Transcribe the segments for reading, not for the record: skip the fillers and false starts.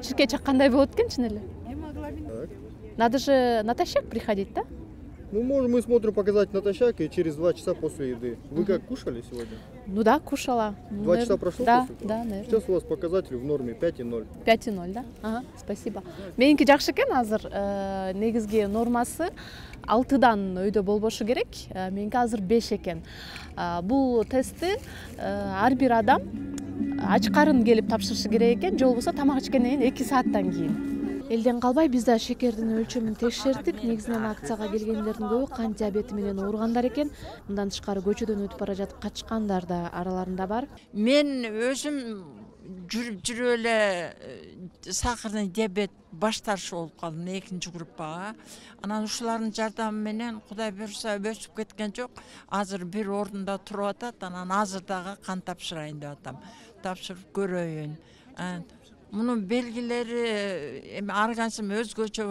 Ширкет кандай болот экен чын эле? Так. Надо же натощак приходить, да? Ну, можем мы смотрим показать натощак и через 2 часа после еды. Вы как кушали сегодня? Ну да, кушала. 2 часа прошло Да, после того? да, наверное. Сейчас у вас показатель в норме 5,0. 5,0, да? Ага, спасибо. Меники жакшы экен азыр. Негизги нормасы 6-дан өйдө болбошу керек. Меники азыр 5 экен. Бул тестти ар бир адам ач карын келип тапшырышы керек экен, же болбосо тамак ичкенден кийин 2 сааттан кийин. Элден калбай биз да шекердин өлчөмүн текшердик. Негизинен акцияга келгендердин көбү кант диабети менен ооругандар экен. Мындан тышкары көчөдөн өтүп бара жатып качкандар да араларында бар. Мен өзүм жүрүп эле сахарный диабет баштаршы болуп калдым 2-чи группага. Анан ушулардын жардамы менен Кудай буюрса өсүп кеткен жок. Азыр бир ордунда туруп атат. Анан азыр дагы кан тапшырайын деп атам. Тапшырып көрөйүн. Мунун белгилери организм өзгөчө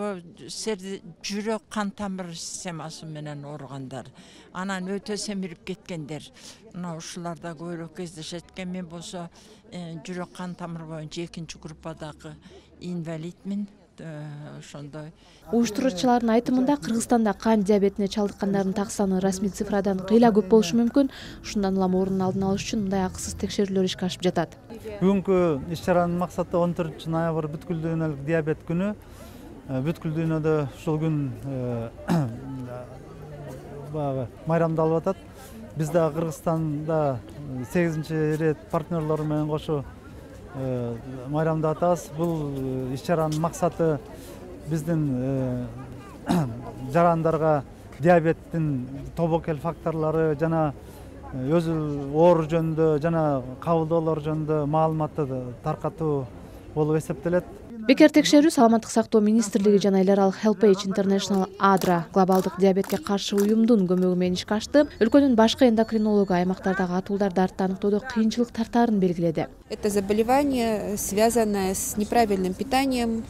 жүрөк кан тамыр системасы менен ооругандар. Анан өтө семирип кеткендер. Мына ушуларда көбүрөөк кездешет экен. Мен болсо жүрөк кан тамыр боюнча 2-чи группадагы инвалидмин. Ошондой. Уюштуруучулардын айтымында Кыргызстанда кант диабетине чалдыккандардын так саны расмий цифрадан кыйла көп болушу мүмкүн. Ушундан улам ордун алдын алыш үчүн мындай акысыз текшерүүлөр ишке ашып жатат. Бүгүнкү иш-чаранын максаты 14-ноябрь бүткүл дүйнөлүк диабет күнү. Бүткүл дүйнөдө ушул күн майрамдалып атат. Биз да Кыргызстанда 8-рет партнерлор менен кошо майрамдап атабыз. Бул иш-чаранын максаты биздин жарандарга диабеттин тобокел факторлору жана өзү оору жөнүндө жана кабылдоолор жөнүндө маалыматты таркатуу болуп эсептелет. Бекер текшерүү Саламаттык сактоо министрлиги жана эл аралык HelpAge International ADRA глобалдык диабетке каршы уюмдун көмөгү менен ишке ашты. Өлкөнүн башкы эндокринологу аймактардагы атуулдарды артта аныктоодо кыйынчылык тартаарын белгиледи. Это заболевание, связанное с неправильным питанием.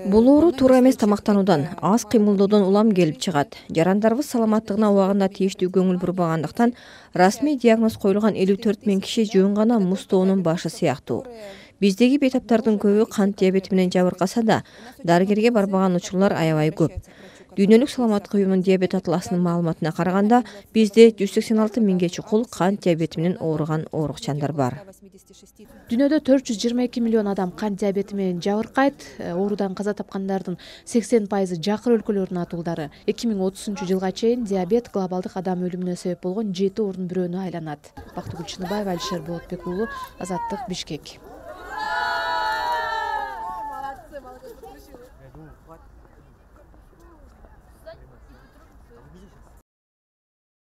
Бул оору туура эмес тамактануудан, аз кыймылдоодон улам келип чыгат. Жарандарыбыз саламаттыгына убагында тийиштүү көңүл бурбагандыктан расмий диагноз коюлган 54 000 киши жөн гана мустоонун башы сыяктуу. Биздеги бейтаптардын көбү кант диабети менен жабыркаса да, дарыгерге барбаган учурлар аябай көп. Дүйнөлүк саламаттык уюмунун диабет атласынын маалыматына караганда, бизде 186 000 чукул кант диабети менен ооруган оорукчандар бар. Дүйнөдө 422 миллион адам кант диабети менен жабыркайт. Оорудан каза тапкандардын 80% жакыр өлкөлөрдүн атуулдары. 2030-жылга чейин диабет глобалдык адам өлүмүнө себеп болгон 7 ордун бирөөнү айланат. Бактыгүл Чыныбаева, Алишер Болотбек уулу, Азаттык, Бишкек.